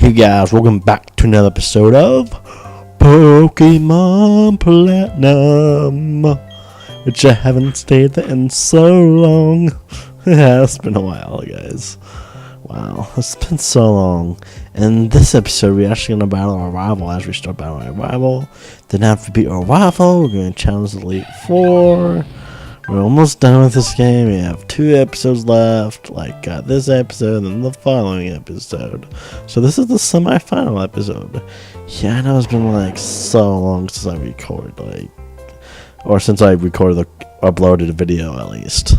Hey guys, welcome back to another episode of Pokemon Platinum, which I haven't stayed there in so long. Yeah, it's been a while, guys. Wow, it's been so long. In this episode, we're actually going to battle our rival. As we start battling our rival, then after we beat our rival, we're going to challenge the Elite Four. We're almost done with this game. We have 2 episodes left, like this episode and the following episode. So this is the semi-final episode. Yeah, I know it's been like so long since I recorded, or since I uploaded a video at least.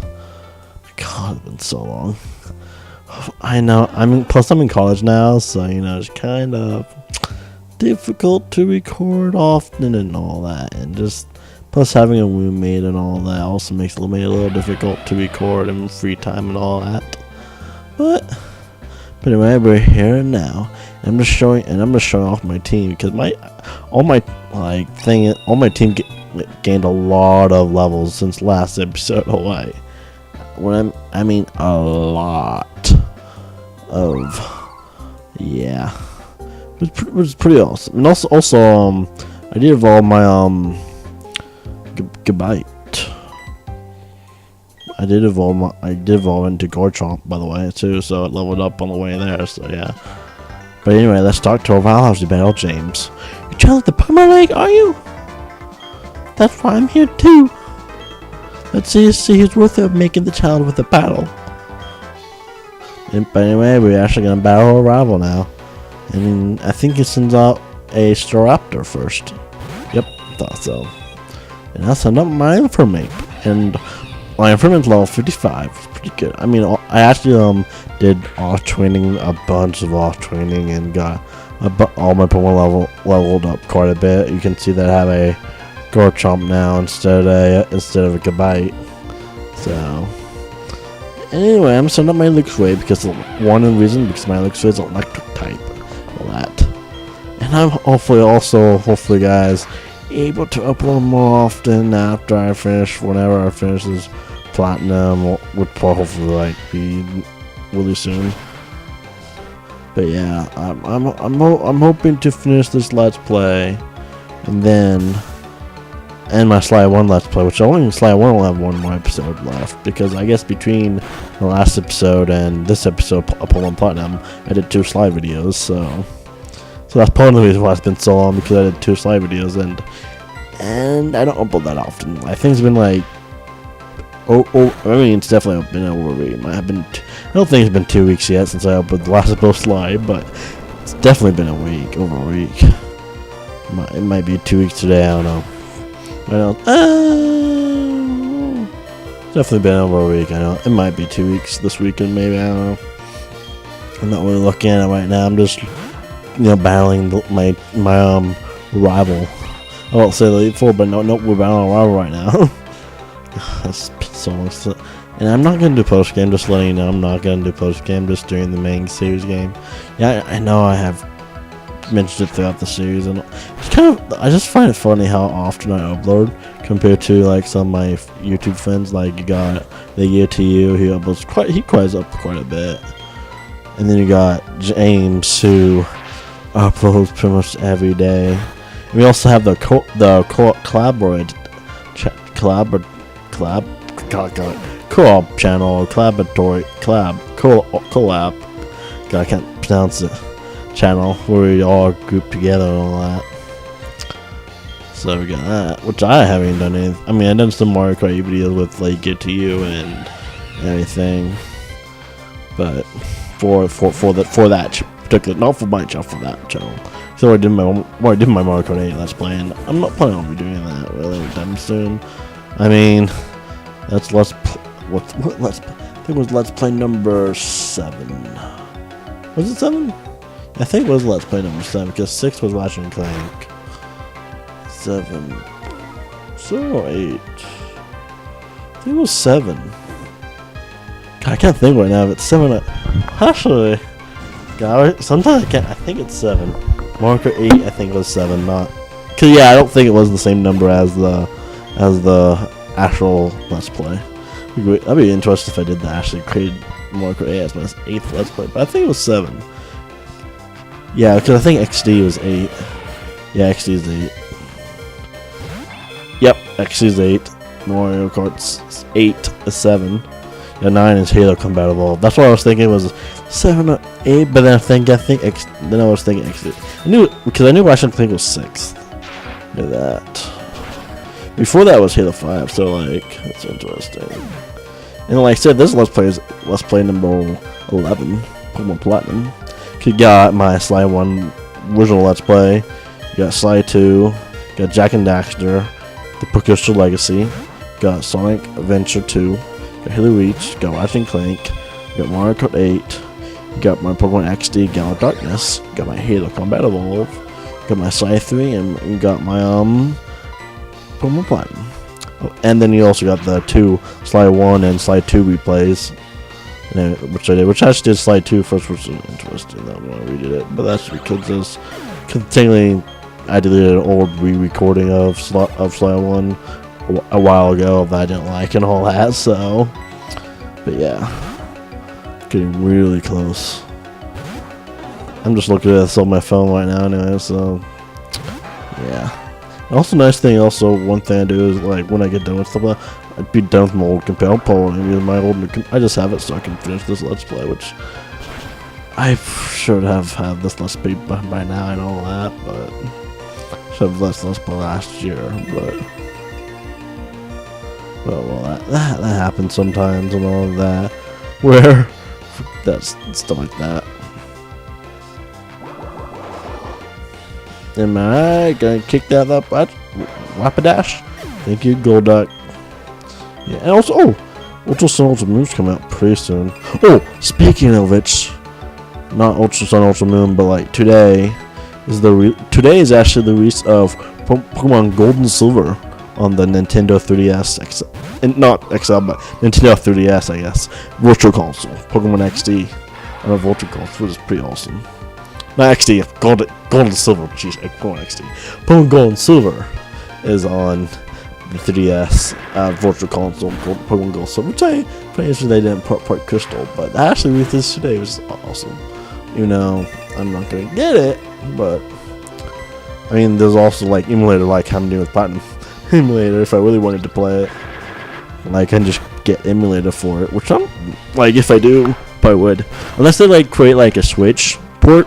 God, it's been so long. I know. Plus I'm in college now, so it's kind of difficult to record often and all that, and just. Plus, having a roommate and all that also makes it a little difficult to record in free time and all that. But anyway, we're here now. And I'm just showing off my team because all my team gained a lot of levels since last episode. I mean a lot of, yeah, it was pretty awesome. And also I did evolve my Gabite. I did evolve into Garchomp, by the way, too, so it leveled up on the way there, so yeah. But anyway, let's start to our Valhouse battle, James. You challenge the Pokemon League, are you? That's why I'm here too. Let's see who's worthy of making the challenge with the battle. But anyway, we're actually gonna battle our rival now. And I think it sends out a Staraptor first. Yep, thought so. And I'll send up my informant, and my informant's level 55. It's pretty good. I mean, I actually did off training, a bunch of off training, and got all my Pokemon leveled up quite a bit. You can see that I have a Garchomp now instead of a Gabite. So anyway, I'm sending up my Luxray because my Luxray is electric type. All that, and I'm hopefully guys, able to upload more often after whenever I finish this platinum, which will hopefully be really soon. But yeah, I'm hoping to finish this Let's Play and then end my Sly 1 Let's Play, which only Sly 1 will have 1 more episode left, because I guess between the last episode and this episode of Pokemon Platinum, I did 2 Sly videos, so that's part of the reason why it's been so long, because I did 2 Sly videos, and I don't upload that often. I think it's been like, it's definitely been over a week. I don't think it's been 2 weeks yet since I uploaded the last episode Sly, but it's definitely been over a week. It might be 2 weeks today, I don't know. Definitely been over a week, I know. It might be 2 weeks this weekend, maybe, I don't know. I'm not really looking at it right now. I'm just battling my rival. I won't say the Elite Four, but no, we're battling our rival right now. That's so long. And I'm not gonna do post game. Just letting you know, I'm not gonna do post game. Just doing the main series game. Yeah, I know I have mentioned it throughout the series, and it's I just find it funny how often I upload compared to like some of my YouTube friends. Like you got the Year to You, he uploads he cries up quite a bit, and then you got James who uploads pretty much every day. And we also have the collab channel, collab. God, I can't pronounce it. Channel where we all group together and all that. So we got that, which I haven't done anything. I mean, I've done some Mario Kart videos with like Get to You and everything, but for that particular, not for my channel, for that channel. So I did my Mario Kart 8 Let's Play, and I'm not planning on redoing that really anytime soon. I mean, I think it was Let's Play number 7. Was it 7? I think it was Let's Play number 7, because 6 was Ratchet and Clank. 7. So 8. I think it was 7. God, I can't think right now if it's 7. Actually, God, sometimes I can't. I think it's 7. Marker 8, I think it was 7, not. Cause yeah, I don't think it was the same number as the actual Let's Play. I'd be interested if I did that. Actually, created Marker 8 as my 8th Let's Play, but I think it was 7. Yeah, because I think XD was 8. Yeah, XD is 8. Yep, XD is 8. Mario Kart's 8 is 7. Yeah, 9 is Halo Combat Evolved. That's what I was thinking was 7 or 8, but then then I was thinking XD. I knew it, because I knew I should think it was 6. Look at that. Before that was Halo 5, so like, that's interesting. And like I said, this Let's Play number 11, Pokemon Platinum. You got my Sly 1 original Let's Play, you got Sly 2, you got Jack and Daxter, the Pokemon Legacy, you got Sonic Adventure 2, you got Halo Reach, you got Ratchet and Clank, you got Mario Kart 8, you got my Pokemon XD Gale of Darkness, you got my Halo Combat Evolved, you got my Sly 3, and you got my Pokemon Platinum. Oh, and then you also got the 2 Sly 1 and Sly 2 replays, which I did, which I actually did Sly 2 first, which was interesting that when I redid it, but that's because continually I deleted an old re-recording of Sly 1 a while ago that I didn't like and all that, so, but yeah, getting really close. I'm just looking at this on my phone right now anyway, so, yeah. Also, one thing I do is, like, when I get done with stuff, I'd be done with my old computer. I'll pull I just have it so I can finish this Let's Play, which I should have had this Let's Play by now and all that, but should have Let's Play last year, but well, that happens sometimes and all of that, where that's stuff like that. Am I gonna kick that up? Rapidash? Thank you, Golduck. Yeah, and also, Ultra Sun Ultra Moon's coming out pretty soon. Oh, speaking of which, not Ultra Sun Ultra Moon, but like today is actually the release of Pokemon Gold and Silver on the Nintendo 3DS and not XL, but Nintendo 3DS, I guess, Virtual Console, Pokemon XD on a Virtual Console, which is pretty awesome. Not XD, Gold and Silver. Jeez, Pokemon XD. Pokemon Gold and Silver is on the 3DS Virtual Console, Pokemon Gold and Silver. Which I pretty interesting they didn't put Crystal, but actually with this today was awesome. You know, I'm not gonna get it, but I mean, there's also like emulator, like I'm doing with Platinum emulator. If I really wanted to play it, like, I can just get emulator for it, which I'm like, if I do, probably would, unless they like create like a Switch port.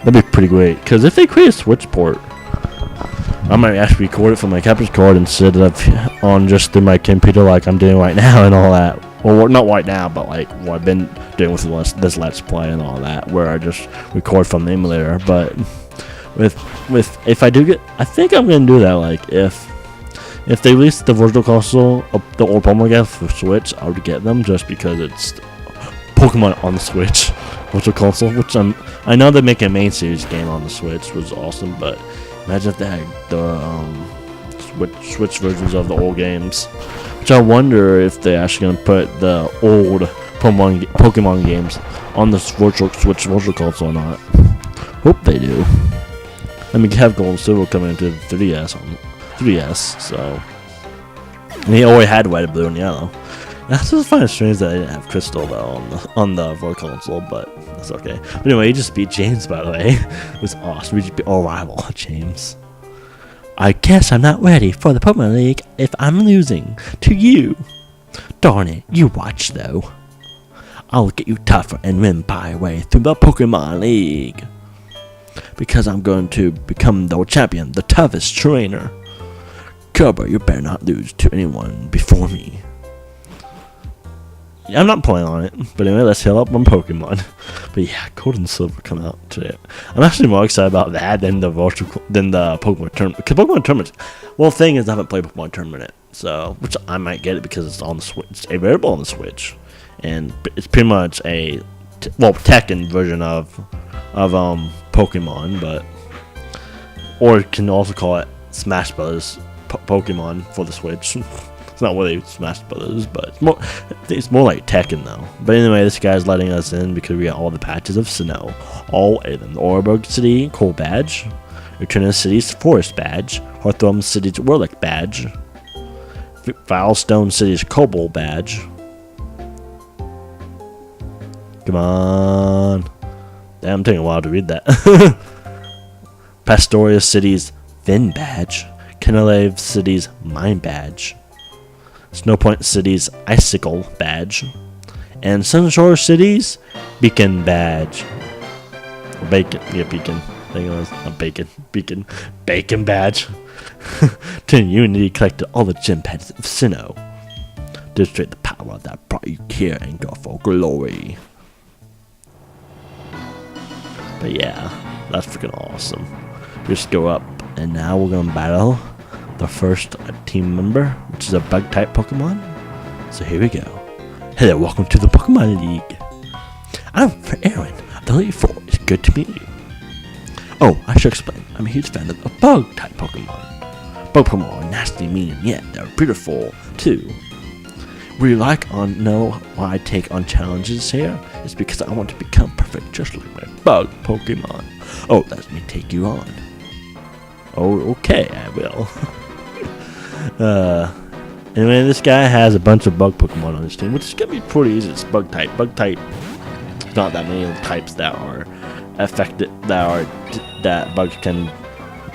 That'd be pretty great, because if they create a Switch port, I might actually record it from my capture card instead of on just through my computer like I'm doing right now and all that. Well, not right now, but like what I've been doing with this Let's Play and all that, where I just record from the emulator. But if I do get, I think I'm gonna do that. Like if they release the Virtual Console, the old Pokemon game for Switch, I would get them just because it's Pokemon on the Switch Virtual Console, which I know they're making a main series game on the Switch, which is awesome, but imagine if they had the Switch versions of the old games, which I wonder if they're actually going to put the old Pokemon games on the Switch Virtual Console or not. Hope they do. I mean, you have Gold and Silver coming into the 3DS, so, and he already had Red, Blue, and Yellow. I just find it strange that I didn't have Crystal though on the Virtual Console, but that's okay. But anyway, he just beat James, by the way. It was awesome. We just beat our rival, James. I guess I'm not ready for the Pokemon League if I'm losing to you. Darn it, you watch though. I'll get you tougher and win my way through the Pokemon League. Because I'm going to become the champion, the toughest trainer. Cobra, you better not lose to anyone before me. Yeah, I'm not playing on it, but anyway, let's heal up on Pokemon. But yeah, Gold and Silver come out today. I'm actually more excited about that than the Pokemon Tournament. Because Pokemon Tournament, well, the thing is, I haven't played Pokemon Tournament, so which I might get it because it's on the Switch. It's available on the Switch, and it's pretty much a Tekken version of Pokemon, but or you can also call it Smash Brothers Pokemon for the Switch. It's not really Smash Brothers, but it's more like Tekken though. But anyway, this guy's letting us in because we got all the patches of Sinnoh. All in the Oreburgh City Coal Badge, Eterna City's Forest Badge, Hearthstone City's Warlick Badge, Filestone City's Cobalt Badge. Come on. Damn, I'm taking a while to read that. Pastoria City's Fin Badge. Kenelave City's Mine Badge. Snowpoint City's Icicle Badge. And Sunshore City's Beacon Badge. Bacon. Yeah, Beacon. I think it was a bacon. Beacon. Bacon Badge. To Unity collected all the gem pads of Sinnoh. Demonstrate the power that brought you here and go for glory. But yeah, that's freaking awesome. Just go up, and now we're gonna battle the first team member, which is a bug type Pokemon. So here we go. Hello, welcome to the Pokemon League. I'm Aaron, the Elite Four. It's good to meet you. Oh, I should explain. I'm a huge fan of the bug type Pokemon. Bug Pokemon are nasty, mean, and yet they're beautiful too. Would you like on know why I take on challenges here? It's because I want to become perfect, just like my bug Pokemon. Oh, let me take you on. Oh, okay, I will. Anyway, this guy has a bunch of bug Pokemon on his team, which is gonna be pretty easy. It's bug type. Bug type. There's not that many types that are affected that bugs can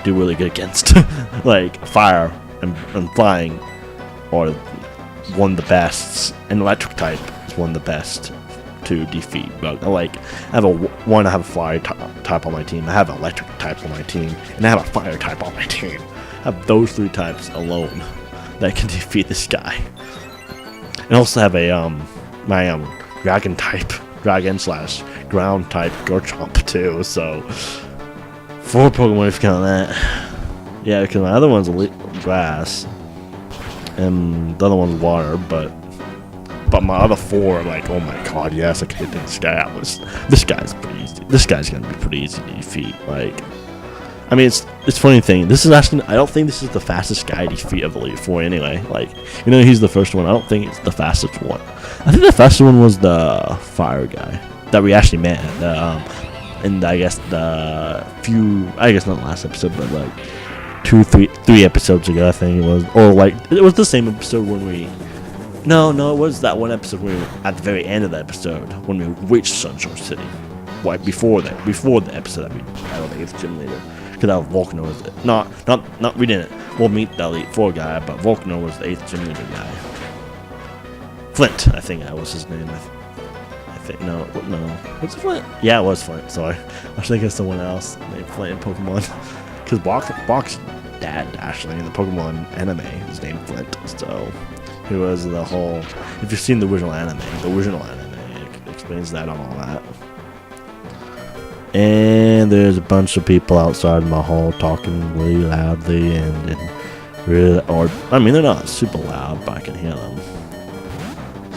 do really good against, like fire and flying, or one of the best. And electric type is one of the best to defeat bug. I have a fire type on my team. I have electric types on my team, and I have a fire type on my team. I have those 3 types alone that can defeat this guy. And also have a my dragon type, dragon/ground type Garchomp too. So 4 Pokemon if you count that. Yeah, because my other one's grass, and the other one's water, but my other 4 are like, oh my god, yes, I can hit this guy out. This guy's pretty easy. This guy's gonna be pretty easy to defeat. Like, I mean, it's funny thing. This is actually, I don't think this is the fastest guy to defeat of Elite Four anyway. Like, he's the first one. I don't think it's the fastest one. I think the fastest one was the fire guy that we actually met. And I guess not last episode, but like 3 episodes ago, I think it was, or like it was the same episode when we. No, it was that one episode when we were at the very end of the episode when we reached Sunshore City. Right before the episode that we battled the 8th gym leader, because that was Volcano was it. Not we didn't. We'll meet the Elite Four guy, but Volcano was the 8th gym leader guy. Flint, I think that was his name. I think no. Was it Flint? Yeah, it was Flint. Sorry, I was thinking of someone else named Flint in Pokemon, because Brock's dad actually in the Pokemon anime is named Flint. So. It was the whole. If you've seen the original anime, it explains that on all that. And there's a bunch of people outside my hall talking really loudly and really, or I mean, they're not super loud, but I can hear them.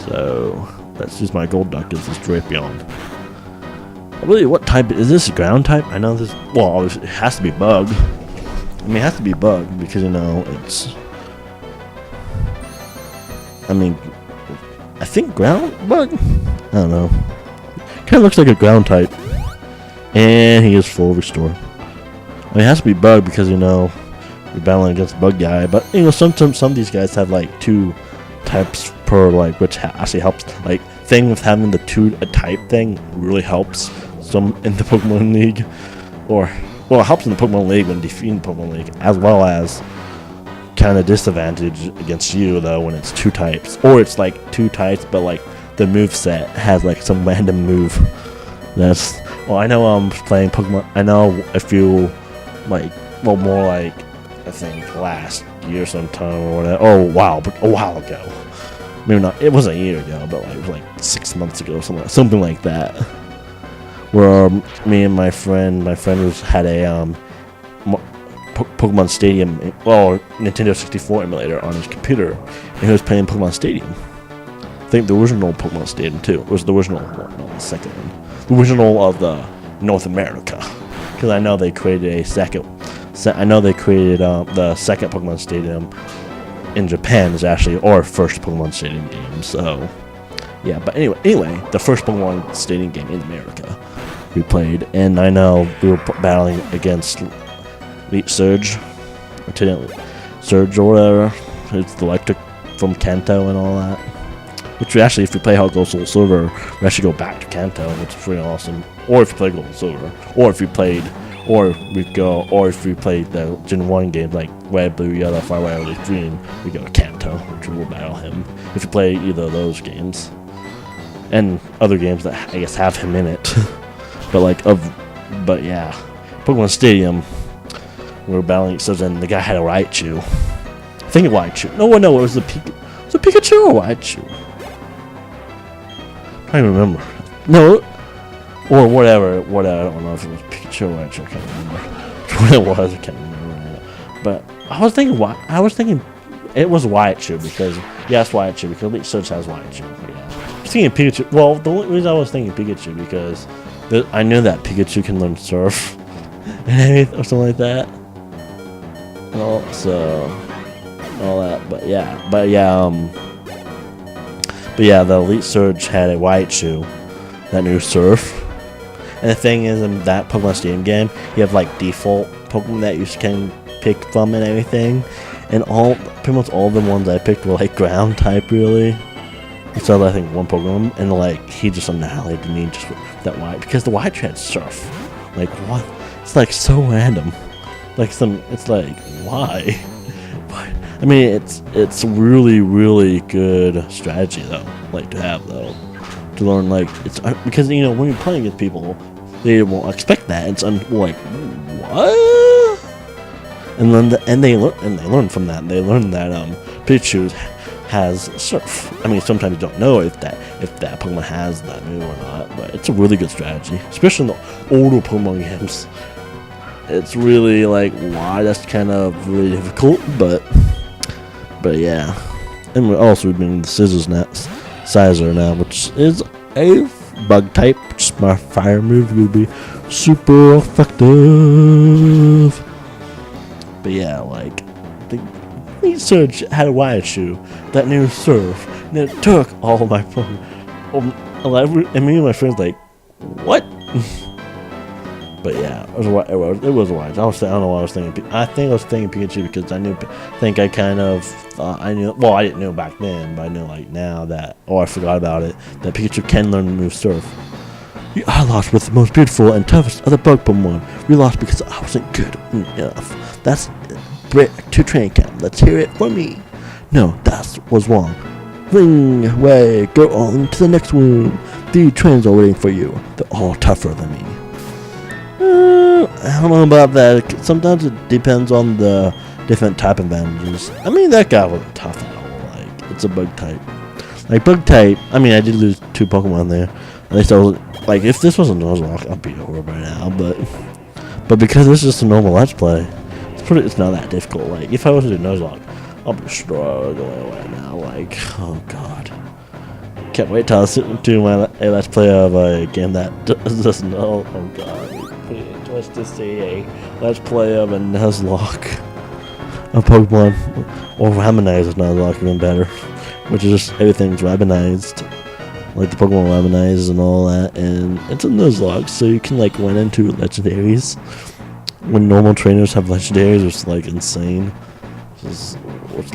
So that's just my gold duck. Is this Drapion? Really, what type is this? Ground type? I know this. Well, it has to be bug. I mean, it has to be bug because it's. I mean, I think ground bug? I don't know. Kind of looks like a ground type. And he is full restore. I mean, it has to be bug because, you're battling against bug guy. But, sometimes some of these guys have, 2 types per, which actually helps. Thing with having the 2 type thing really helps some in the Pokemon League. It helps in the Pokemon League when defeating the Pokemon League, as well as kind of disadvantage against you though when it's 2 types, or it's 2 types but the move set has some random move. I know I'm playing Pokemon. I know a few more I think last year sometime or whatever. Oh wow, but a while ago. Maybe not. It wasn't a year ago, but it was 6 months ago, something like that. Where me and my friend had a Pokemon Stadium, Nintendo 64 emulator on his computer, and he was playing Pokemon Stadium. I think the original Pokemon Stadium too. It was the original one, not the second one. The original of the North America, because I know they created a second. I know they created the second Pokemon Stadium in Japan is actually our first Pokemon Stadium game. So yeah, but anyway, the first Pokemon Stadium game in America we played, and I know we were battling against Surge, or whatever. It's the electric from Kanto and all that. Which we actually, if we play Gold Soul Silver, we actually go back to Kanto, which is pretty awesome. Or if you play Gold Silver, or if we played, or if we played the Gen 1 games like Red, Blue, Yellow, Fire, White, Green, we go to Kanto, which we will battle him. If you play either of those games, and other games that I guess have him in it, but yeah, Pokemon Stadium, we were battling. So then the guy had a Raichu. I think a Raichu. No, it was a Pikachu or Raichu. I don't remember. No, or whatever. I don't know if it was Pikachu or Raichu. I can't remember what it was. I can't remember right now. But I was thinking it was Raichu because yes, Raichu because Elite Search has Raichu. Yeah. I was thinking Pikachu. Well, the only reason I was thinking Pikachu because I knew that Pikachu can learn Surf and anything or something like that. And all that. But yeah, the Elite Surge had a Raichu that knew Surf. And the thing is, in that Pokemon Stadium game, you have like default Pokemon that you can pick from and everything. And pretty much all the ones I picked were like ground type, really. Except I think one Pokemon, and like he just annihilated me just with that White because the White had Surf. Like what? It's like so random. It's like why? I mean, it's really, really good strategy though, like to have though, to learn like it's because when you're playing against people, they won't expect that. It's like what? And they learn from that. They learn that Pikachu has Surf. I mean, sometimes you don't know if that Pokemon has that move or not, but it's a really good strategy, especially in the older Pokemon games. It's really like why that's kind of really difficult, but yeah. And we've been the Scissor now, which is a bug type, which is my fire move will be super effective. But yeah, like the Elite Surge had a Raichu that knew Surf, and it took all of my Pokemon. And me and my friends like, what? But yeah, it was a Raichu. I don't know what I was thinking. I think I was thinking Pikachu because I knew. Well, I didn't know back then, but I know like now that. Oh, I forgot about it. That Pikachu can learn to move Surf. I lost with the most beautiful and toughest of the bug Pokemon. We lost because I wasn't good enough. That's to train camp. Let's hear it for me. No, that was wrong. Ring away. Go on to the next room. The trains are waiting for you. They're all tougher than me. I don't know about that. Sometimes it depends on the different type advantages. I mean, that guy wasn't tough at all. Like, it's a bug type. Like, bug type, I mean, I did lose 2 Pokemon there. At least I was, like, if this was a Nuzlocke, I'd be over by now. But because this is just a normal Let's Play, it's not that difficult. Like, if I was to do Nuzlocke, I'll be struggling right now. Like, oh, God. Can't wait till I sit and do my Let's Play of a game that does no. Oh, God. Let's just say a Let's Play of a Nuzlocke of Pokemon, or Ramanized Nuzlocke, even better, which is just everything's Ramanized, like the Pokemon Ramanized and all that, and it's a Nuzlocke, so you can like run into legendaries when normal trainers have legendaries, which is like insane. Which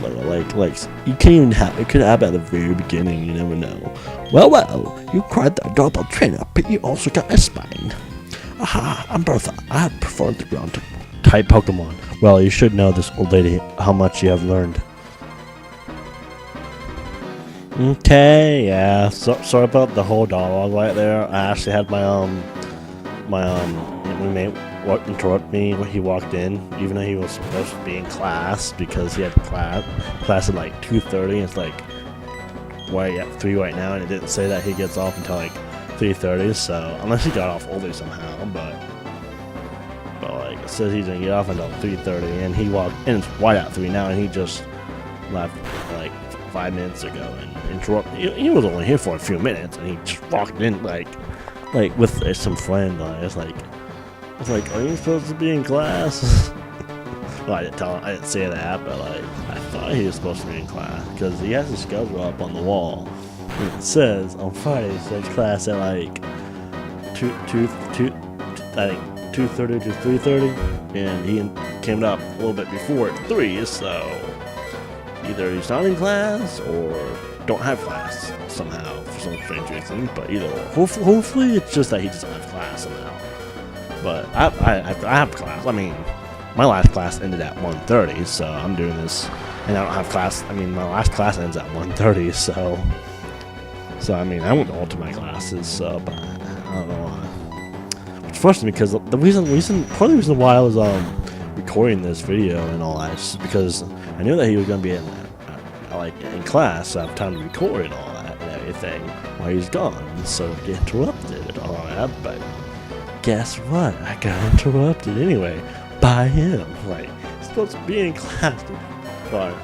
like you can't even have it could happen at the very beginning. You never know. Well, you cried the adorable trainer, but you also got a spine. Aha, I'm Bertha. I prefer the ground type Pokemon. Well, you should know this old lady how much you have learned. Okay, yeah. Sorry about the whole dialogue right there. I actually had my roommate interrupt me when he walked in, even though he was supposed to be in class because he had class at like 2:30. It's like at 3 right now, and it didn't say that he gets off until like 3:30, so unless he got off early somehow, but like it says he didn't get off until 3:30, and he walked, and it's right at 3 now, and he just left like 5 minutes ago and interrupted. He was only here for a few minutes, and he just walked in like with some friend. It's like, are you supposed to be in class? Well, I didn't say that, but like I thought he was supposed to be in class because he has his schedule up on the wall. It says on Fridays there's class at like 2:30 to 3:30, and he came up a little bit before at 3, so either he's not in class or don't have class somehow for some strange reason. But either way, hopefully it's just that he doesn't have class somehow. But I have class. I mean, my last class ended at 1:30, so I'm doing this, and I don't have class. I mean, my last class ends at 1:30, so I mean, I went to all to my classes, so but I don't know why. Which frustrates me because part of the reason why I was recording this video and all that is because I knew that he was gonna be in class, so I have time to record and all that and everything while he's gone, so I get interrupted and all that. But guess what? I got interrupted anyway by him. Like, he's supposed to be in class. But I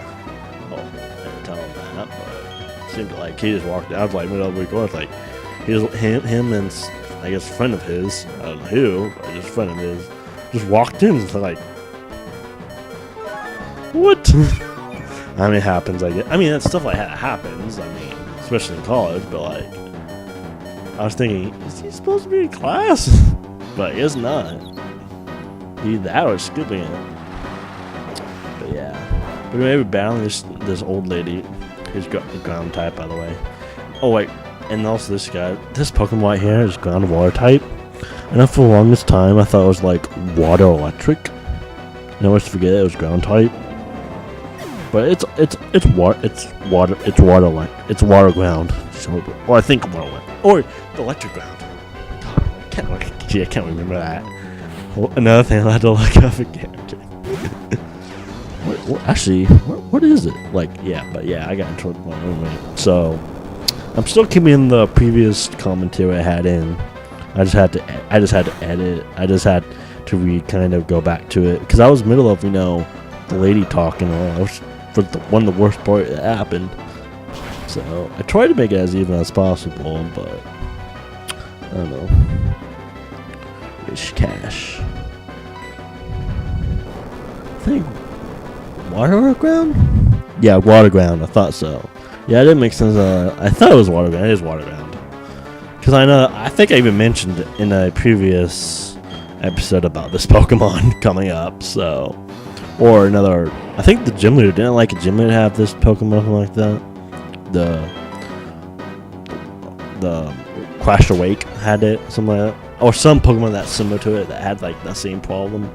didn't tell him that. But it seemed like he just walked out. I was like, middle of the recording, like him and I guess a friend of his, I don't know who, but just a friend of his, just walked in. It's like, what? I mean, it happens. I mean, that stuff like that happens. I mean, especially in college. But like, I was thinking, is he supposed to be in class? But he is not. Either that or skipping it. But yeah. But maybe battling this old lady. Who's ground type, by the way. Oh wait, and also this guy. This Pokemon right here is ground water type. And for the longest time, I thought it was like water electric. And I always forget it was ground type. But it's water ground. So, or I think water ground. Or the electric ground. I can't remember that. Another thing I had to look up again. Actually, what is it? Like, yeah, but yeah, I got into it my roommate. So, I'm still keeping the previous commentary I had in. I just had to edit. I just had to kind of go back to it because I was middle of the lady talking. I was for one of the worst part that happened. So I tried to make it as even as possible, but I don't know. Wish cash. I think water ground? Yeah, water ground. I thought so. Yeah, it didn't make sense. I thought it was water ground. It is water ground. Because I think I even mentioned in a previous episode about this Pokemon coming up. So, or another. I think the gym leader didn't like a gym leader have this Pokemon like that. The Crash Awake had it, something like that. Or some Pokemon that's similar to it that had like the same problem.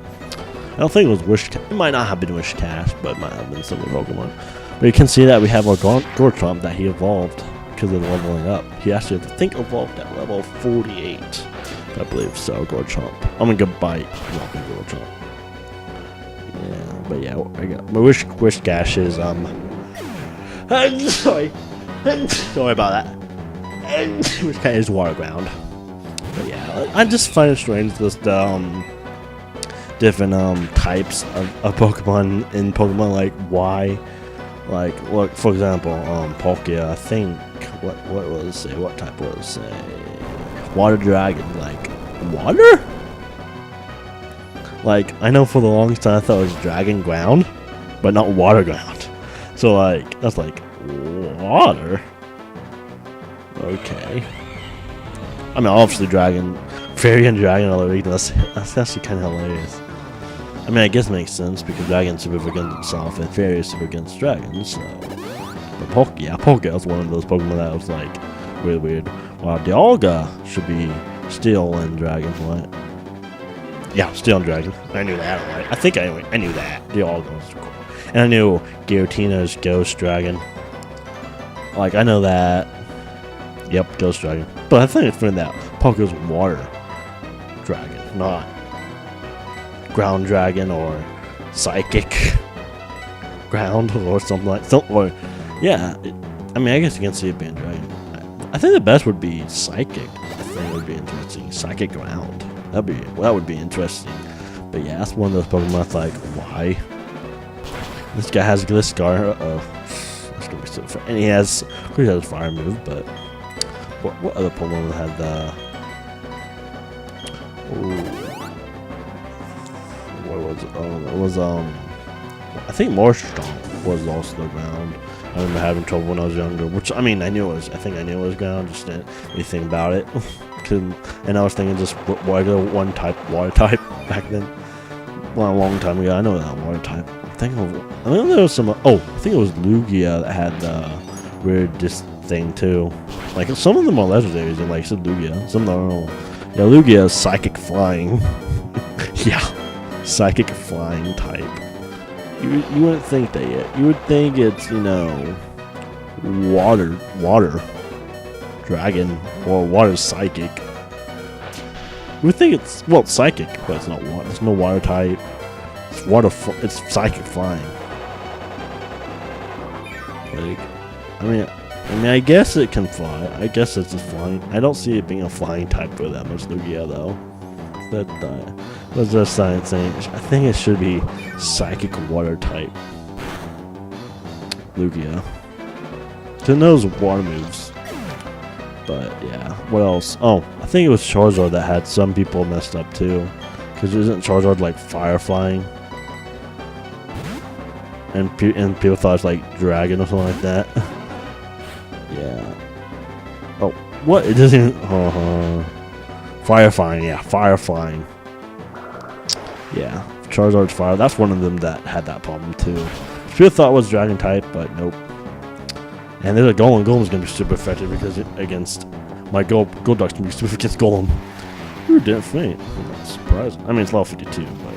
I don't think it was Wish. It might not have been Wish Cash, but it might have been similar Pokemon. But you can see that we have our Gorchomp that he evolved because of leveling up. He actually, I think, evolved at level 48. I believe so, Gorchomp. I'm gonna go bite walking Gorchomp. Yeah, but yeah, I got my Wish Cash is sorry about that. Wish Cash is water ground. But yeah, I just find it strange this different types of Pokemon in Pokemon. Like why? Like look, for example, Palkia. I think what was it say? What type was it say? Water Dragon. Like water? Like I know for the longest time I thought it was Dragon Ground, but not Water Ground. So like that's like water. Okay. I mean, obviously, Fairy and Dragon are weak. That's actually kind of hilarious. I mean, I guess it makes sense because Dragon's super against itself and Fairy is super against Dragons. So, but Palkia was one of those Pokemon that was like really weird. Wow, Dialga should be Steel and Dragon, right? Yeah, Steel and Dragon. I knew that, right? I think I knew that. Dialga was cool, and I knew Giratina's Ghost Dragon. Like I know that. Yep, Ghost Dragon. But I think it's from that Palkia's Water Dragon, not Ground Dragon or Psychic Ground or something like that. Or yeah, I mean, I guess you can see it being Dragon. I think the best would be Psychic. I think it would be interesting. Psychic Ground. That would be interesting. But yeah, that's one of those Pokemon that's like, why? This guy has this scar. That's gonna be so fun. And he has a fire move, but. What other Pokemon had the? What was it? It was I think Marshtomp was also the ground. I remember having trouble when I was younger. Which I mean, I think I knew it was ground. Just didn't really think about it. And I was thinking just water type back then. Well, a long time ago. I know that water type. I think there was some. Oh, I think it was Lugia that had the weirdest thing too. Like some of them are legendaries, and like said Lugia. Some of them are. Yeah, Lugia is psychic flying. Yeah, psychic flying type. You wouldn't think that yet. You would think it's, you know, water dragon or water psychic. You would think it's, well, it's psychic, but it's not water. There's no water type. It's it's psychic flying. Like, I mean, I guess it can fly. I guess it's just flying. I don't see it being a flying type for that much Lugia though. That was just science saying. I think it should be psychic water type Lugia. Who knows water moves? But yeah, what else? Oh, I think it was Charizard that had some people messed up too. Because isn't Charizard like fire flying? And people thought it's like dragon or something like that. Yeah. Oh, what? It doesn't. Fire flying, yeah, fire flying. Yeah, Charizard's fire. That's one of them that had that problem too. People thought it was dragon type, but nope. And there's a Golem. Golem's gonna be super effective because against my Golduck's gonna be super against Golem. You didn't faint. That's surprising. I mean, it's level 52, but.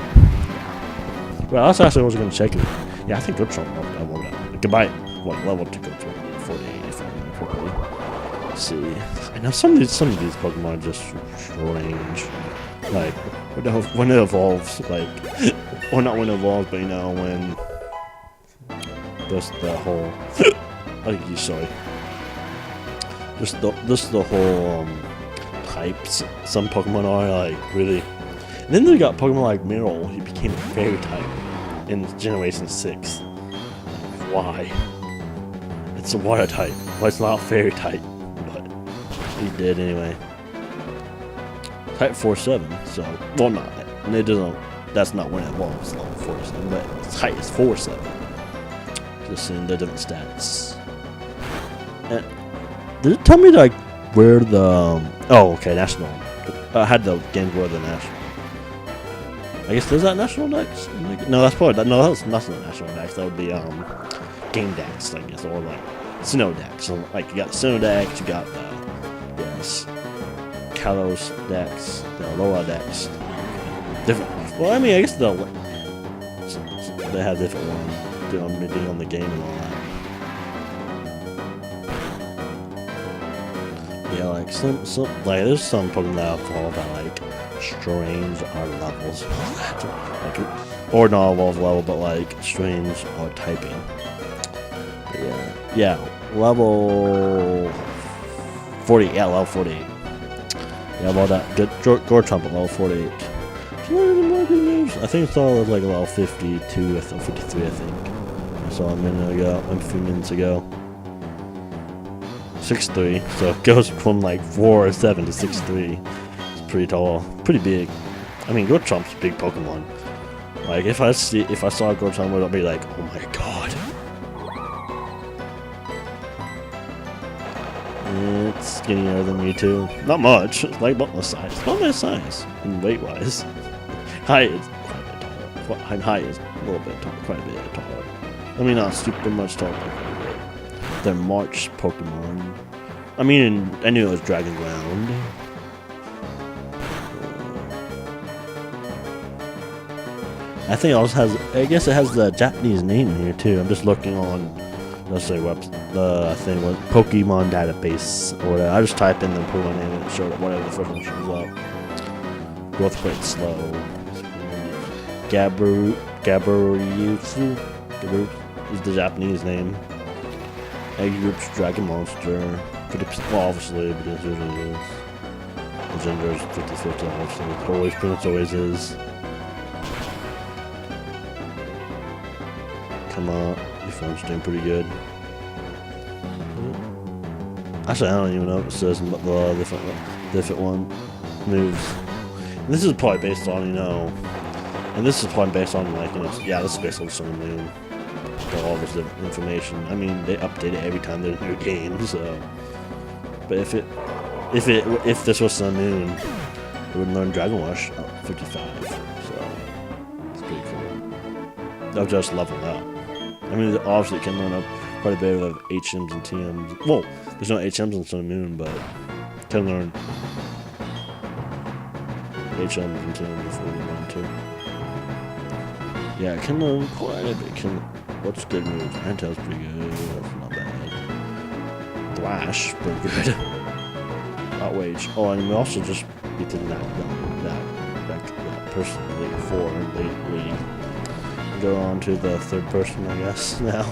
Well, that's actually what I was gonna check it. Yeah, I think Gotrump leveled up. Goodbye. What level to go to? 48 if I remember correctly. Let's see. I know some of these Pokemon are just strange. Like when it evolves, like, or not when it evolves, but you know when just the whole. Sorry. Just the whole types. Some Pokemon are like really. And then they got Pokemon like Mineral. He became a fairy type in Generation 6. Why? It's a water type. Well, it's not a fairy type, but he did anyway. Type 4-7. So, well, not. And it doesn't. That's not when it evolves. Level 4-7, but its height is 4-7. Just seeing the different stats. And did it tell me like where the? Oh, okay, national. I had the game where the national. I guess there's that national dex. No, that's probably that's not national dex. That would be game dex, I guess, or like Sinnoh dex. So like you got the Sinnoh dex, you got the Kalos dex, the Alola dex. Different. Well, I mean, I guess they have different ones depending on the game and all that. Yeah, like some like there's some Pokemon that evolve at like strange levels, like, or not evolve level, but like strange typing. But yeah, level 40. Yeah, level 48. Yeah, about that. Good Garchomp at level 48. More good moves. I think it's all like level 52, 53. I think I saw a few minutes ago. 6'3", so it goes from like 4'7" to 6'3". It's pretty tall, pretty big. I mean, Garchomp's a big Pokemon. Like if I saw a Garchomp, I'd be like, oh my god. It's skinnier than me too. Not much. It's like about my size. It's about my size and weight wise. Height is quite a bit taller. Height is a little bit taller, quite a bit taller. I mean, not super much taller, but quite a bit. They're March Pokemon. I mean, I knew it was Dragon Ground. I think it also has. I guess it has the Japanese name in here too. I'm just looking on. Let's say the thing was Pokemon database or whatever. I just type in the Pokemon name and it showed up whatever the first one shows up. Growth rate slow. Gaburyutsu is the Japanese name. Egg group's Dragon Monster. 50%, well, obviously, because it usually is. The gender is 50-50, obviously. Always, pretty much always is. Come on, your phone's doing pretty good. Actually, I don't even know if it says the different one moves. And this is probably based on, you know, and this is probably based on like, you know, yeah, this is based on the Sun and Moon. All this information. I mean, they update it every time there's a new game, so. But if this was Sun and Moon, it would learn Dragon Rush 55. So it's pretty cool. They'll just level up. I mean, obviously it can learn up quite a bit of HMs and TMs. Well, there's no HMs in Sun and Moon, but can learn HMs and TMs before you learn too. Yeah, I can learn quite a bit. What's good moves? Antel's pretty good. That's not bad. Thrash, pretty good. Outrage. Oh, and we also just beat that person, lady 4, lady. Go on to the third person, I guess, now.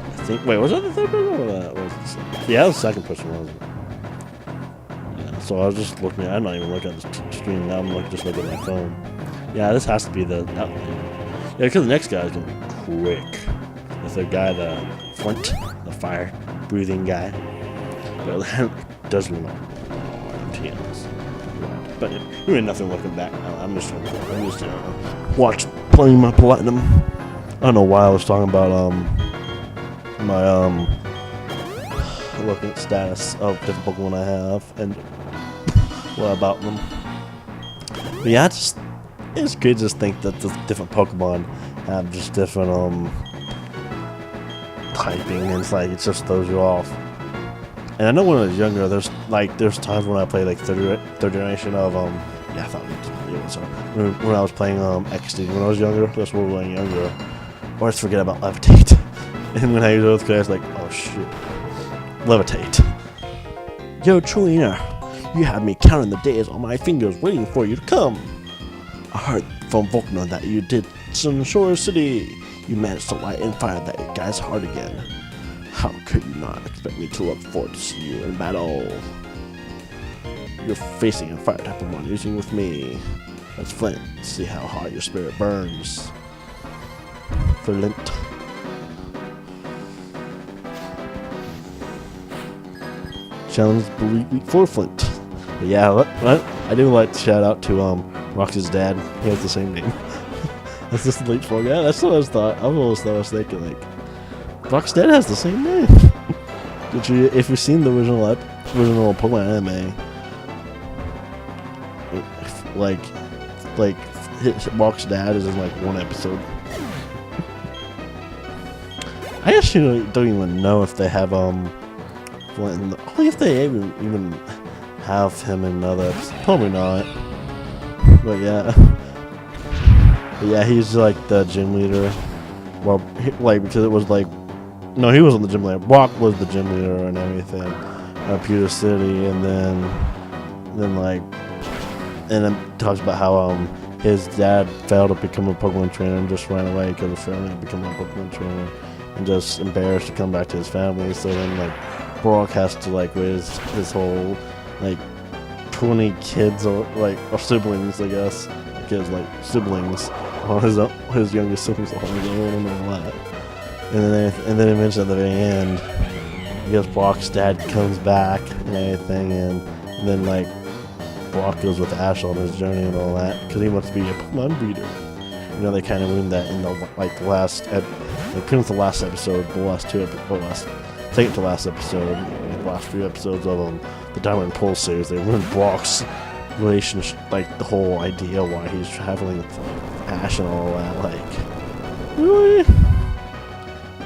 I think, wait, was that the third person, or that was the second? Yeah, that was the second person, wasn't it? Yeah, so I was just looking at, I'm not even looking at the screen now, I'm just looking at my phone. Yeah, this has to be that lady. Yeah, because the next guy is going to be quick. That's the guy, the Flint, the fire-breathing guy. But that does look like TMs. But you ain't nothing looking back. I'm just playing my platinum. I don't know why I was talking about my looking at status of different Pokemon I have and what about them. But yeah, it's good to just think that the different Pokemon have just different typing, and it's like it just throws you off. And I know when I was younger, there's times when I played like third generation of yeah, I thought it was when I was playing XD when I was younger. That's when we were younger. I always forget about Levitate. And when I use Earthquake, I was like, oh shit, Levitate. Yo, Trina, you had me counting the days on my fingers, waiting for you to come. I heard from Volkner that you did Sunshore City. You managed to light and fire that guy's heart again. How could you not expect me to look forward to see you in battle? You're facing a fire type of one using with me. That's Flint. See how hard your spirit burns. Flint. Challenge for Flint. But yeah, I do like to shout out to Rox's dad. He has the same name. That's just the Leech Frog. Yeah, that's what I was thinking, like, Rox's dad has the same name. If you've seen the original Pokemon anime, like Rox's dad is in like one episode. I actually don't even know if they have only if they even have him in another episode. Probably not. But yeah, he's like the gym leader. Well, because it was like, no, he wasn't the gym leader. Brock was the gym leader and everything at Pewter City, and then it talks about how his dad failed to become a Pokemon trainer and just ran away because of failing to become a Pokemon trainer and just embarrassed to come back to his family. So then like Brock has to like raise his whole like 20 kids or siblings, I guess. Kids like siblings on his youngest siblings on his own and all that. And then eventually at the very end, I guess Brock's dad comes back and everything, and then like Brock goes with Ash on his journey and all that because he wants to be a Pokemon breeder. You know, they kind of ruined that in the pretty much the last episode, second to last episode, the last few episodes of the Diamond and Pearl series. They ruined Brock's relationship, like the whole idea why he's traveling with Ash and all that. Like,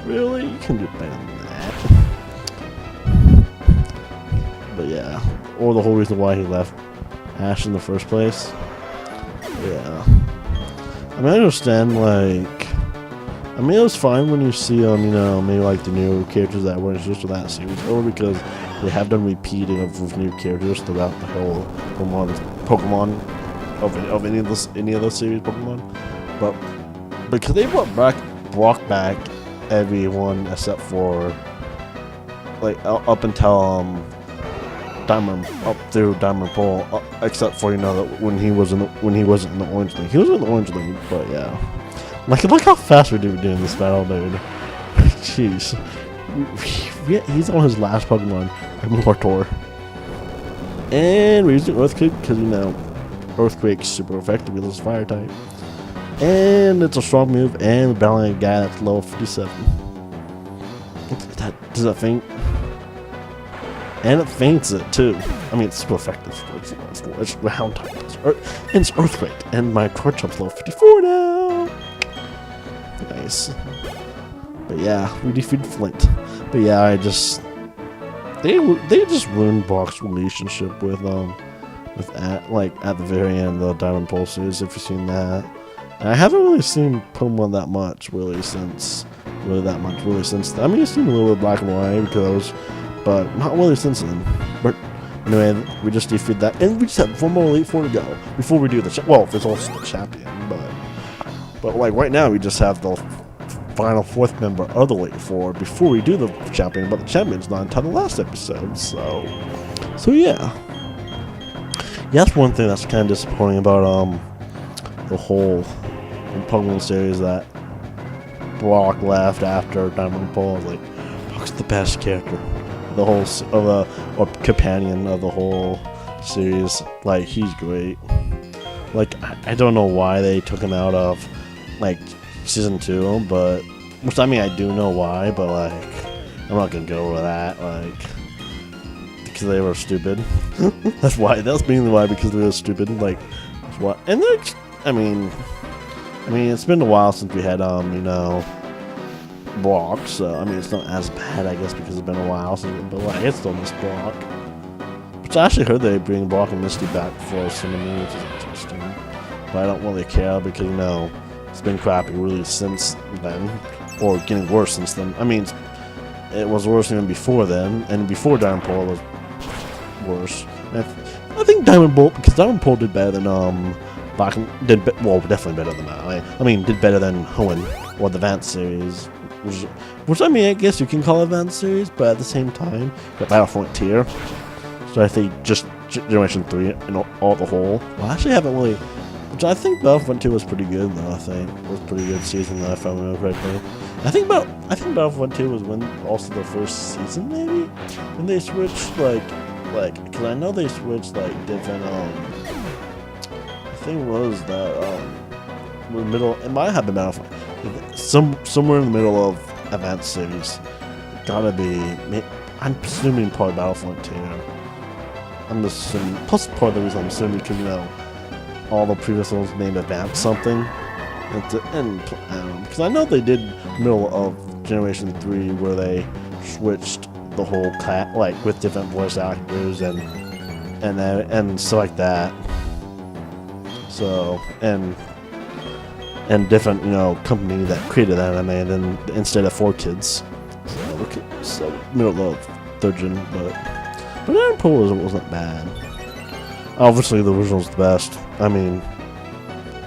really, you can do better than that. But yeah, or the whole reason why he left Ash in the first place. Yeah, I mean, I understand. I mean, it was fine when you see maybe like the new characters that were introduced to that series, or because they have done repeating of new characters throughout the whole Pokemon of any of those series Pokemon. But because they brought Brock back everyone except for like up until Diamond, up through Diamond and Pearl, except for that when he wasn't in the Orange League. He was in the Orange League, but yeah. Like, look how fast we're doing this battle, dude. Jeez. He's on his last Pokemon, Mortor. And we're using Earthquake because, Earthquake's super effective with his fire type. And it's a strong move, and we're battling a guy that's level 57. Does that faint? And it faints it, too. I mean, it's super effective. It's round type. It's Earthquake. And my Torch Jump's level 54 now. Nice. But yeah, we defeated Flint. But yeah, they just ruined Brock's relationship with at the very end of the Diamond Pearl series, if you've seen that. And I haven't really seen Pokemon that much since. I mean, I've seen a little bit of Black and White but not really since then. But anyway, we just defeated that, and we just have one more Elite Four to go before we do the there's also the champion, but like right now we just have the final fourth member of the Elite Four before we do the champion, but the champion's not until the last episode, so yeah. That's one thing that's kind of disappointing about the whole Pokemon series, that Brock left after Diamond and Pearl. I was like, Brock's the best character, the whole or companion of the whole series. Like, he's great. Like, I don't know why they took him out of like season 2, but which I mean I do know why, but like I'm not gonna go over that, like, because they were stupid. That's mainly why, because they were stupid. Like, what? And I mean, it's been a while since we had Brock, so I mean it's not as bad, I guess, because it's been a while since. But like, it's still miss Brock. Which I actually heard they bring Brock and Misty back for Sinnoh, which is interesting. But I don't really care, because it's been crappy really since then, or getting worse since then. I mean, it was worse even before then, and before Diamond Pearl was worse. I think Diamond Pearl did better than definitely better than that. I mean, did better than Hoenn or the Advanced series, which I mean, I guess you can call it Advanced series, but at the same time, the Battle Frontier. So I think just Generation 3 and all the whole. Well, I actually haven't really. Which I think Battlefront 2 was pretty good, though. I think it was a pretty good season, though, if I remember correctly. I think Battlefront 2 was also the first season, maybe, when they switched because I know they switched different. I think it was that the middle. It might have been Battlefront. Somewhere in the middle of Advanced series. Gotta be. I'm assuming probably Battlefront 2. I'm assuming. Plus, part of the reason I'm assuming, because all the previous ones named Advanced something, because I know they did middle of Generation 3 where they switched the whole with different voice actors and stuff like that. So and different company that created that anime, and then instead of 4Kids, so middle of 3rd gen, but Diamond Pearl wasn't bad. Obviously, the original's the best. I mean,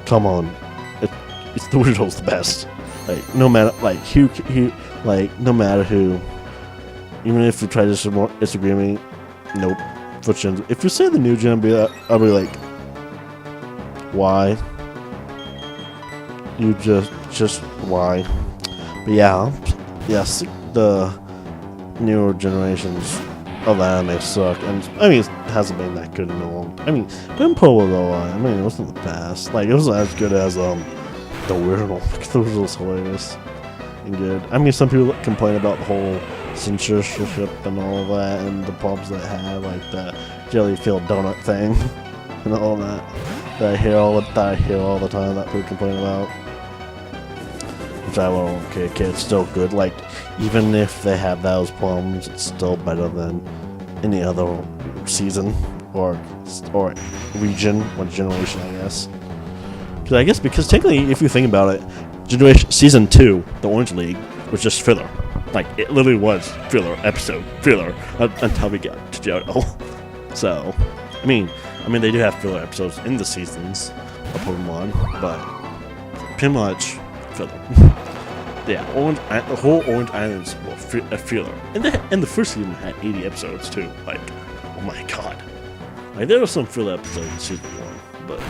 come on, it's the original's the best. Like, no matter no matter who, even if you try to disagree with me, nope. If you say the new gen, I'll be like, why? You just why? But yeah, yes, the newer generations of anime suck, and I mean, it hasn't been that good in a long time. I mean, Diamond Pearl was alright. I mean, it wasn't the best. Like, it wasn't as good as the original. The original was hilarious and good. I mean, some people complain about the whole censorship and all of that, and the problems that had, like the jelly-filled donut thing and all that. That I hear all the time that people complain about. Which I won't care. It's still good. Like, even if they have those problems, it's still better than any other season or region or generation, I guess. Because technically, if you think about it, season 2, the Orange League, was just filler. Like, it literally was filler until we got to Johto. So, I mean, they do have filler episodes in the seasons of Pokemon, but pretty much filler. Yeah, the whole Orange Islands were a filler. And the first season had 80 episodes, too. Like, oh my god. Like, there were some filler episodes in season 1, but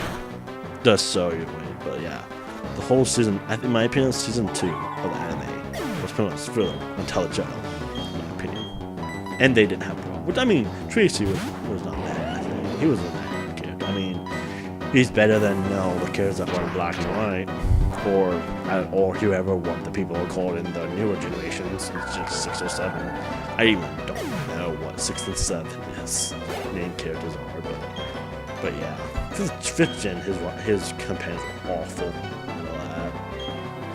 just so you're waiting. But yeah, the whole season, in my opinion, season 2 of the anime was pretty much filler until the Johto, in my opinion. And they didn't have a problem. Which, I mean, Tracy was not bad, I think. He was a bad character. I mean, he's better than, the characters that were in Black and White. Or whoever what the people are called in the newer generations. It's just 6 or 7. I even don't know what 6 and 7 main characters are, but yeah. 5th gen, his companions are awful.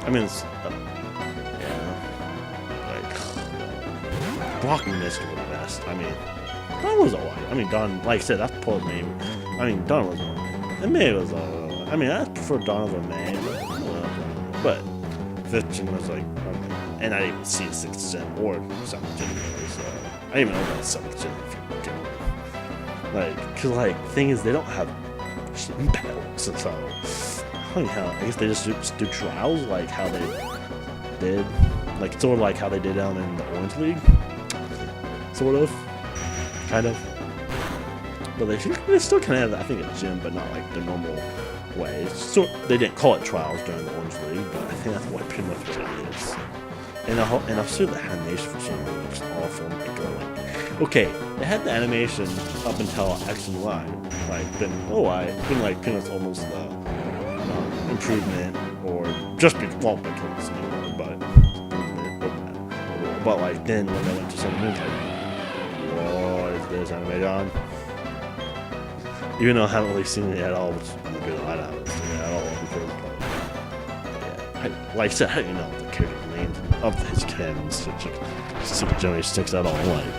I mean, yeah. Brock and Misty were the best. I mean, Dawn was alright. I mean, Dawn, like I said, that's part of me. I mean, Dawn was alright. And May was I mean, I prefer Dawn over May, but 5th gen was like, and I didn't even see 6th gen or 7th gen really, so I didn't even know about 7th gen. Like, cause like, thing is, they don't have battles, so I guess they just do trials like how they did, like sort of like how they did down in the Orange League, sort of, kind of. But they still kind of have, I think, a gym, but not like the normal way. So they didn't call it trials during the Orange League, but I think that's what pretty much what it is. And I've seen the animation for some reason looks awful. Like, okay, they had the animation up until X and Y, like been like pretty much almost improvement or just well, between the same, but like then when they went to some new type, whoa, is this animation? Even though I haven't really seen it at all, which is good. I haven't seen it at all because, yeah, like I said, I don't even know the character names of his cans, Super Generation 6 at all. Like,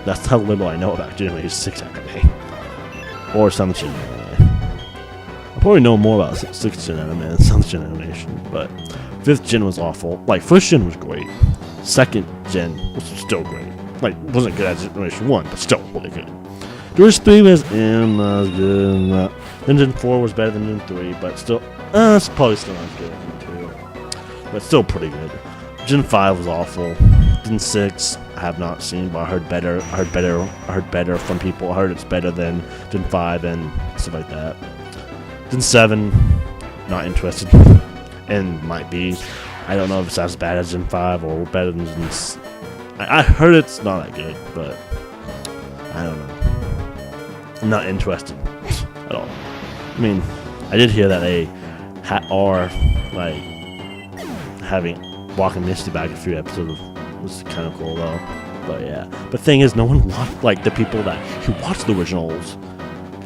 that's how little I know about Generation 6 anime. Or 7th Gen anime. I probably know more about 6th Gen anime than 7th Gen animation, but 5th Gen was awful. Like, 1st Gen was great. 2nd Gen was still great. Like, wasn't good as Generation 1, but still really good. Generation 3 was good. Then Gen 4 was better than Gen 3, but still, it's probably still not as good as Gen 2. But still pretty good. Gen 5 was awful. Gen 6, I have not seen, but I heard better from people. I heard it's better than Gen 5 and stuff like that. Gen 7, not interested. And might be. I don't know if it's as bad as Gen 5 or better than Gen 6. I heard it's not that good, but I don't know. I'm not interested at all. I mean, I did hear that they are like having walking Misty back a few episodes, was kind of cool though. But yeah, the thing is, no one watched, like the people who watch the originals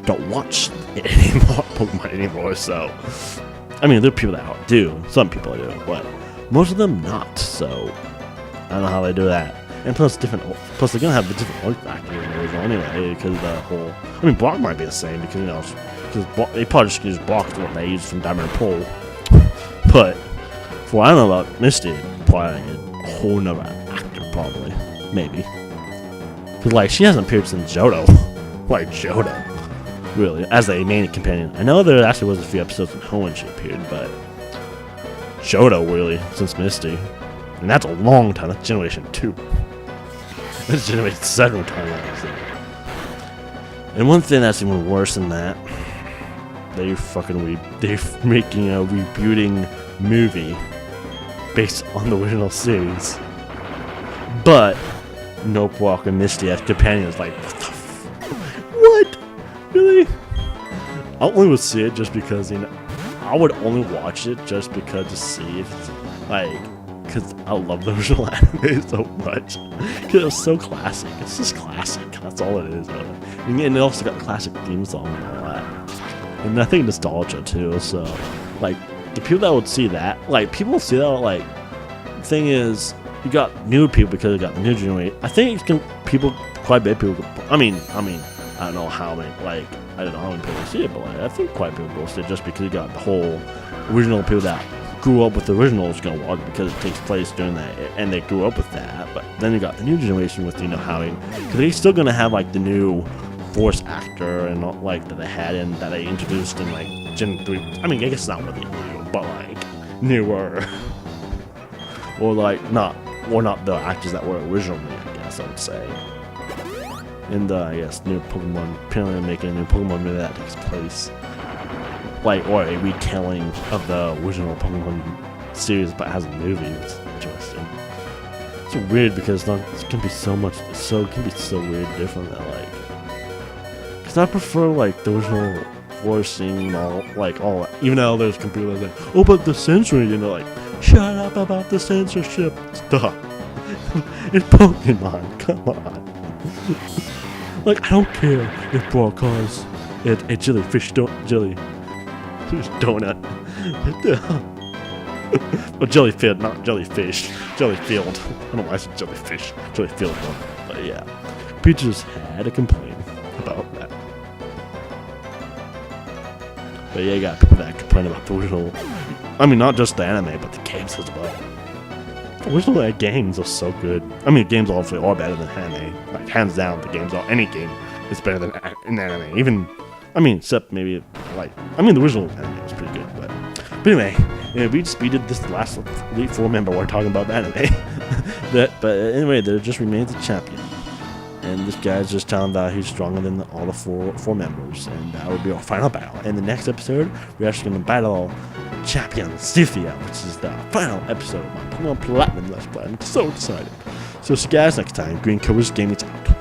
don't watch it anymore, Pokemon anymore. So I mean, there are people that do, some people do, but most of them not. So I don't know how they do that. And plus, they're gonna have the different art factor in the original anyway, because the whole. I mean, Brock might be the same because because they probably just use Brock what they use from Diamond and Pearl. But for what I know about Misty, probably a whole nother actor, probably, maybe. Because like she hasn't appeared since Johto, like Johto, really, as a main companion. I know there actually was a few episodes in Ho when she appeared, but Johto really since Misty, and that's a long time. That's Generation 2. That's Generation 7 time. And one thing that's even worse than that, they're making a rebooting movie based on the original series, but no Brock and Misty as companions. Like, what? Really? I only would see it just because, I would only watch it just because to see if, because I love the original anime so much. Because it was so classic. It's just classic. That's all it is. And it also got the classic theme song and all that. And I think nostalgia too. So, the people that would see that, people see that, thing is, you got new people because you got the new generation. I think quite a bit of people. I mean, I don't know how many. I don't know how many people see it, but I think quite a few people see it just because you got the whole original people that grew up with the originals gonna watch because it takes place during that, and they grew up with that. But then you got the new generation with how because they're still gonna have the new voice actor and that they had and that they introduced in Gen 3. I mean, I guess it's not really new, but newer, or not the actors that were originally. I guess I would say. And I guess new Pokemon. Apparently, they're making a new Pokemon movie that takes place. Or a retelling of the original Pokemon series, but has a movie. It's interesting. It's weird because it's gonna be so much. It can be so weird, different that because I prefer the original voicing and all. Even though there's computers but the censoring, shut up about the censorship. Stop. It's Pokemon. Come on. I don't care if Brock calls it a jellyfish jelly. Donut. Well, jellyfish, not jellyfish. Jellyfield. I don't know why I said jellyfish. Jellyfield one. But yeah. Peaches had a complaint about that. But yeah, you got people that complain about the original. I mean, not just the anime, but the games as well. The original games are so good. I mean, games obviously are better than anime. Like, hands down, the games are. Any game is better than an anime. Even, I mean, except maybe, like, I mean, the original anime was pretty good. But anyway, yeah, we just beated this last Elite Four member while talking about the anime. But anyway, there just remains a champion. And this guy's just telling that he's stronger than all the four members. And that will be our final battle. In the next episode, we're actually going to battle champion Cynthia, which is the final episode of my Pokemon Platinum Let's Play. I'm so excited. So see you guys next time. GreenCobrasGaming out.